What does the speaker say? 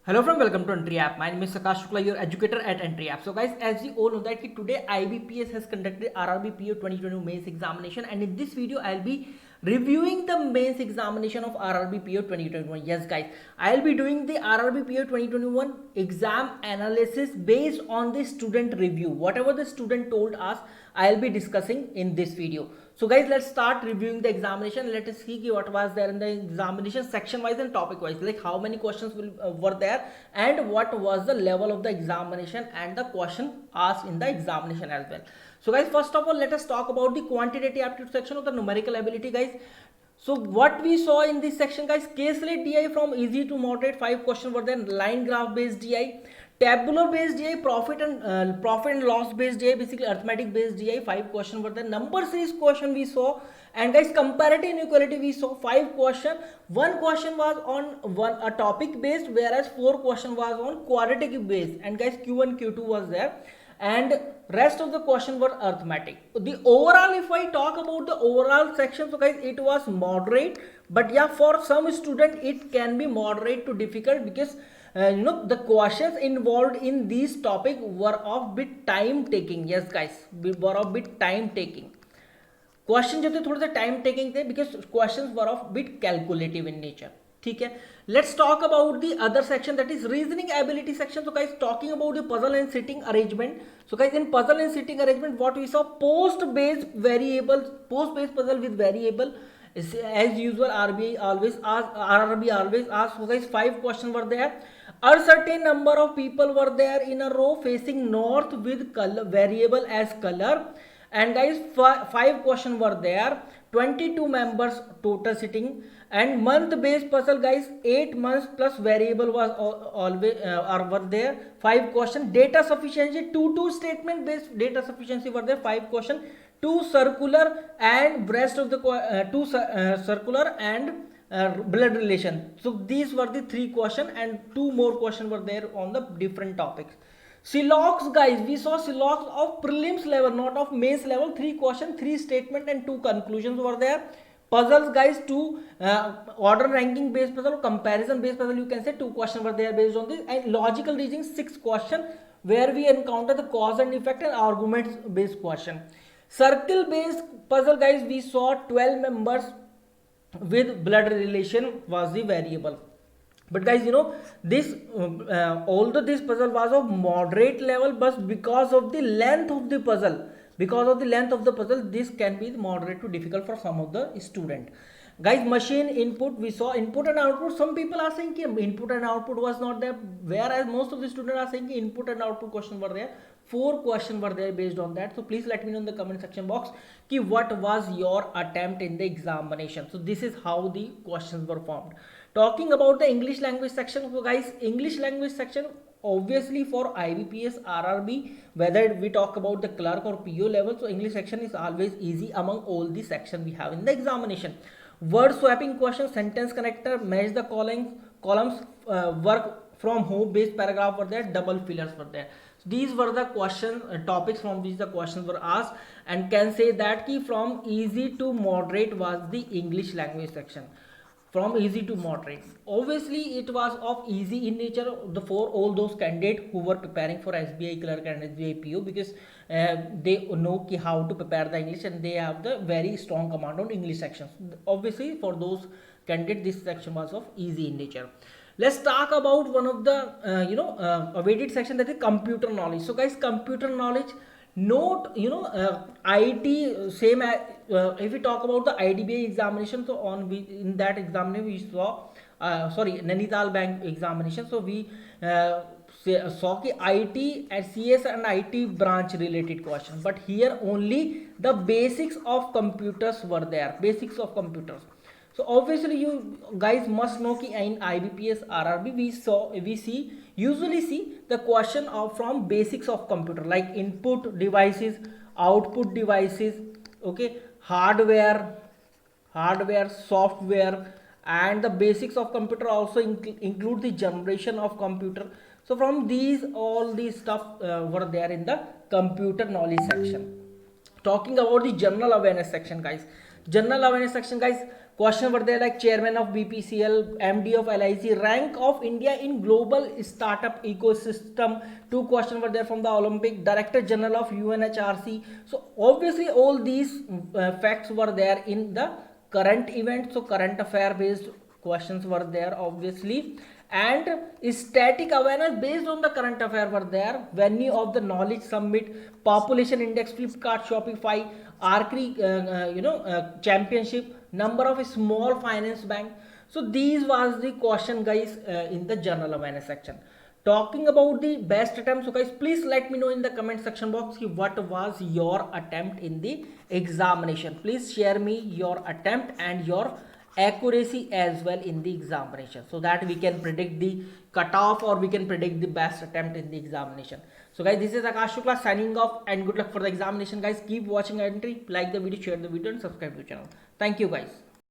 Hello from welcome to Entry App. My name is Sakash Shukla, your educator at Entry App. So guys, as we all know that today IBPS has conducted RRB PO 2020 mains examination, and in this video I'll be reviewing the mains examination of RRB PO 2021. Yes guys, I'll be doing the RRB PO 2021 exam analysis based on the student review. Whatever the student told us, I'll be discussing in this video. So guys, let's start reviewing the examination. Let us see what was there in the examination section wise and topic wise, like how many questions were there and what was the level of the examination and the question asked in the examination as well. So guys, first of all, let us talk about the quantitative aptitude section of the numerical ability, guys. So what we saw in this section, guys, case-led DI from easy to moderate, 5 questions were there. Line graph based DI, tabular based DI, profit and loss based DI, basically arithmetic based DI, 5 questions were there. Number series question we saw, and guys, comparative inequality we saw 5 question. One question was on a topic based, whereas 4 question was on quadratic based, and guys, Q1 Q2 was there, and rest of the question were arithmetic. The overall, if I talk about the overall section, so guys, it was moderate, but yeah, for some student it can be moderate to difficult, because the questions involved in these topic were of bit time taking. Yes guys, were of bit time taking. Question जो थे थोड़े से time taking थे, because questions were of bit calculative in nature. ठीक है, let's talk about the other section, that is reasoning ability section. So guys, talking about the puzzle and sitting arrangement. So guys, in puzzle and sitting arrangement what we saw, post based variable, post based puzzle with variable as usual. RRB always asks. So guys, 5 questions were there. A certain number of people were there in a row facing north with color variable as color, and guys, 5 questions were there. 22 members total sitting, and month based puzzle, guys, 8 months plus variable was always were there. 5 questions. Data sufficiency, 2 statement based data sufficiency were there. 5 questions. 2 circular and rest of the 2 circular and blood relation. So these were the 3 questions, and 2 more questions were there on the different topics. Silox, guys, we saw Silox of prelims level, not of mains level. 3 questions, 3 statement and 2 conclusions were there. Puzzles, guys, 2 order ranking based puzzle, comparison based puzzle, you can say 2 questions were there based on this. And logical reasoning, 6 question, where we encounter the cause and effect and arguments based question. Circle based puzzle, guys, we saw 12 members with blood relation was the variable. But guys, this although this puzzle was of moderate level, but because of the length of the puzzle, this can be moderate to difficult for some of the student. Guys, machine input, we saw input and output. Some people are saying input and output was not there, whereas most of the students are saying input and output questions were there. 4 questions were there based on that. So please let me know in the comment section box what was your attempt in the examination. So this is how the questions were formed. Talking about the English language section, so guys, English language section, obviously for IBPS, RRB, whether we talk about the clerk or PO level, so English section is always easy among all the section we have in the examination. Word swapping question, sentence connector, match the columns, work from home based paragraph were there, double fillers were there. So these were the question topics from which the questions were asked, and can say that from easy to moderate was the English language section. From easy to moderate, obviously it was of easy in nature for all those candidates who were preparing for SBI clerk and SBI PO, because they know how to prepare the English, and they have the very strong command on English sections. Obviously for those candidates, this section was of easy in nature. Let's talk about one of the awaited section, that is computer knowledge. So guys, computer knowledge, note, IT, same as if we talk about the IDBI examination, so in that examination we saw Nainital Bank examination, so we saw IT and CS and IT branch related question, but here only the basics of computers were there, basics of computers. So obviously you guys must know in IBPS, RRB, we usually see the question from basics of computer, like input devices, output devices, okay, hardware, software, and the basics of computer also include the generation of computer. So from all these stuff were there in the computer knowledge section. Talking about the general awareness section, guys, Question were there like chairman of BPCL, MD of LIC, rank of India in global startup ecosystem. Two questions were there from the Olympic, director general of UNHRC. So obviously all these facts were there in the current event. So current affair based questions were there obviously, and static awareness based on the current affair were there. Venue of the knowledge summit, population index, Flipkart, Shopify, archery championship, number of small finance bank. So these was the question guys in the general awareness section. Talking about the best attempt, so guys please let me know in the comment section box what was your attempt in the examination. Please share me your attempt and your accuracy as well in the examination, so that we can predict the cutoff or we can predict the best attempt in the examination. So guys, this is Akash Shukla signing off, and good luck for the examination guys. Keep watching entry, like the video, share the video, and subscribe to the channel. Thank you guys.